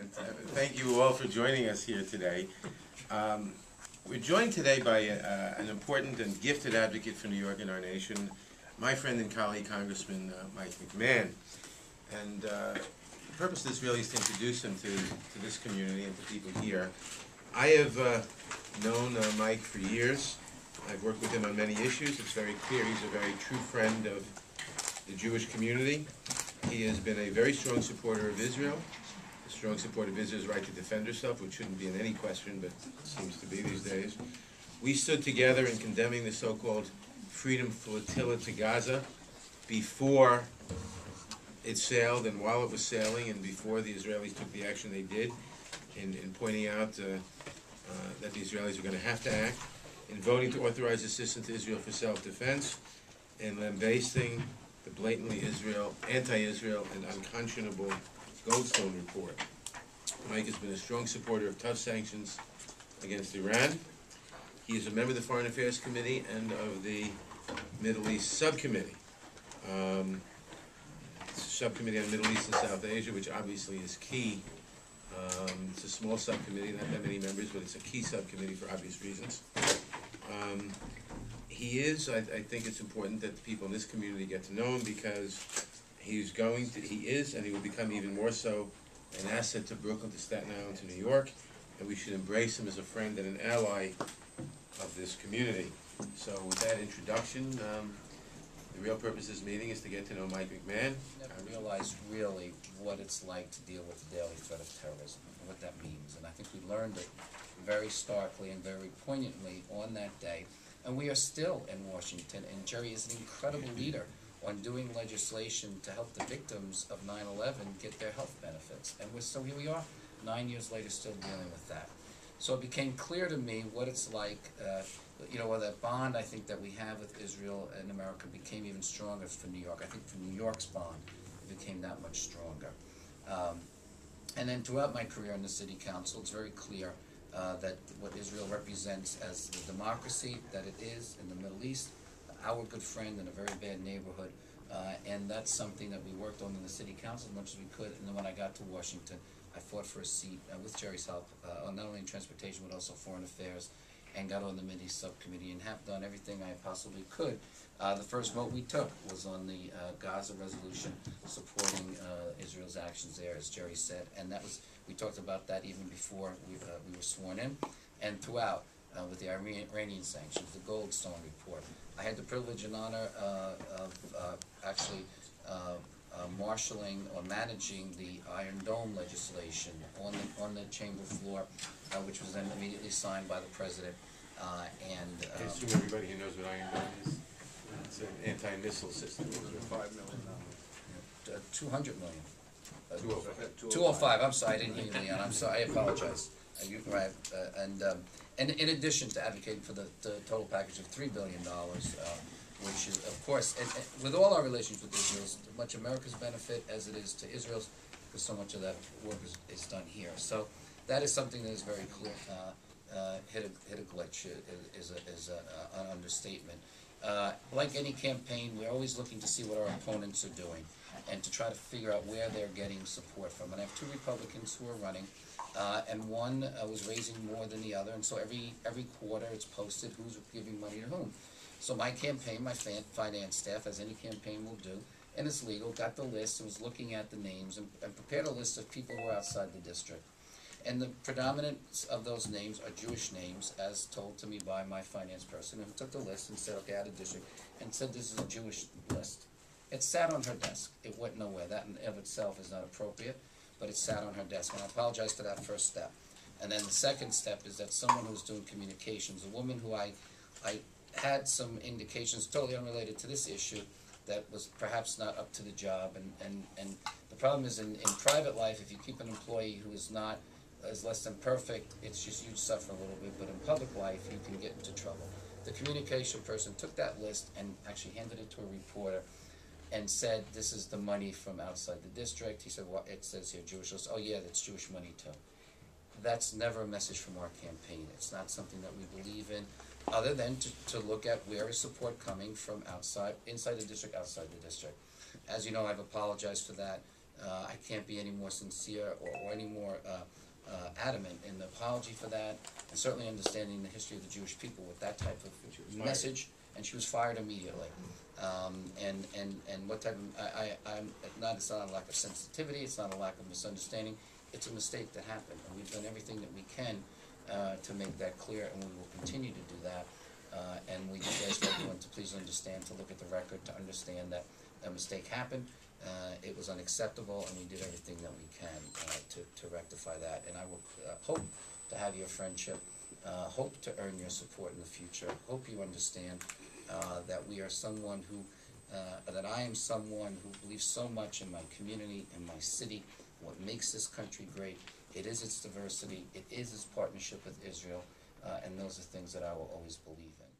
And thank you all for joining us here today. We're joined today by an important and gifted advocate for New York and our nation, my friend and colleague, Congressman Mike McMahon. And the purpose of this really is to introduce him to this community and to people here. I have known Mike for years. I've worked with him on many issues. It's very clear he's a very true friend of the Jewish community. He has been a very strong supporter of Israel, a strong supporter of Israel's right to defend herself, which shouldn't be in any question, but seems to be these days. We stood together in condemning the so-called Freedom Flotilla to Gaza before it sailed and while it was sailing and before the Israelis took the action they did in pointing out that the Israelis were going to have to act, in voting to authorize assistance to Israel for self-defense, and lambasting the blatantly anti-Israel and unconscionable Goldstone report. Mike has been a strong supporter of tough sanctions against Iran. He is a member of the Foreign Affairs Committee and of the Middle East Subcommittee. It's a subcommittee on Middle East and South Asia, which obviously is key. It's a small subcommittee, not that many members, but it's a key subcommittee for obvious reasons. He is, I think it's important that the people in this community get to know him because he is, and he will become even more so, an asset to Brooklyn, to Staten Island, to New York, and we should embrace him as a friend and an ally of this community. So with that introduction, the real purpose of this meeting is to get to know Mike McMahon. Never realized really what it's like to deal with the daily threat of terrorism and what that means. And I think we learned it very starkly and very poignantly on that day. And we are still in Washington, and Jerry is an incredible leader on doing legislation to help the victims of 9/11 get their health benefits. And here we are, 9 years later, still dealing with that. So it became clear to me what it's like, that bond I think that we have with Israel and America became even stronger for New York. I think for New York's bond, it became that much stronger. And then throughout my career in the city council, it's very clear that what Israel represents as the democracy that it is in the Middle East, our good friend in a very bad neighborhood, and that's something that we worked on in the city council as much as we could. And then when I got to Washington, I fought for a seat with Jerry's help, not only in transportation but also foreign affairs, and got on the Middle East subcommittee and have done everything I possibly could. The first vote we took was on the Gaza resolution supporting Israel's actions there, as Jerry said, and that was, we talked about that even before we were sworn in, and throughout with the Iranian sanctions, the Goldstone report. I had the privilege and honor of actually marshalling or managing the Iron Dome legislation on the chamber floor, which was then immediately signed by the president. I assume everybody here knows what Iron Dome is. It's an anti-missile system. $5 million. 200 million. 205. I'm sorry, I didn't hear you, Leon. I'm sorry. I apologize. You're right. And in addition to advocating for the total package of $3 billion, which is, of course, and with all our relations with Israel, as much America's benefit as it is to Israel's, because so much of that work is done here. So that is something that is very clear. Hit a glitch is an understatement. Like any campaign, we're always looking to see what our opponents are doing and to try to figure out where they're getting support from. And I have two Republicans who are running, and one was raising more than the other, and so every quarter it's posted who's giving money to whom. So my campaign, my finance staff, as any campaign will do, and it's legal, got the list and was looking at the names and prepared a list of people who are outside the district. And the predominance of those names are Jewish names, as told to me by my finance person, who took the list and said, okay, out of district, and said this is a Jewish list. It sat on her desk. It went nowhere. That in of itself is not appropriate, but it sat on her desk. And I apologize for that first step. And then the second step is that someone who's doing communications, a woman who I had some indications, totally unrelated to this issue, that was perhaps not up to the job. And the problem is in private life, if you keep an employee who is less than perfect, it's just you suffer a little bit, but in public life you can get into trouble. The communication person took that list and actually handed it to a reporter and said, this is the money from outside the district. He said, well, it says here Jewish list. Oh yeah, that's Jewish money too. That's never a message from our campaign. It's not something that we believe in, other than to look at where is support coming from inside the district, outside the district. As you know, I've apologized for that. I can't be any more sincere or any more adamant in the apology for that, and certainly understanding the history of the Jewish people with that type of message. And she was fired immediately. And what type of it's not a lack of sensitivity. It's not a lack of misunderstanding. It's a mistake that happened, and we've done everything that we can to make that clear, and we will continue to do that. And we just ask everyone to please understand, to look at the record, to understand that a mistake happened. It was unacceptable, and we did everything that we can to rectify that. And I will hope to have your friendship, hope to earn your support in the future. Hope you understand that we are someone who, that I am someone who believes so much in my community, in my city, what makes this country great. It is its diversity, it is its partnership with Israel, and those are things that I will always believe in.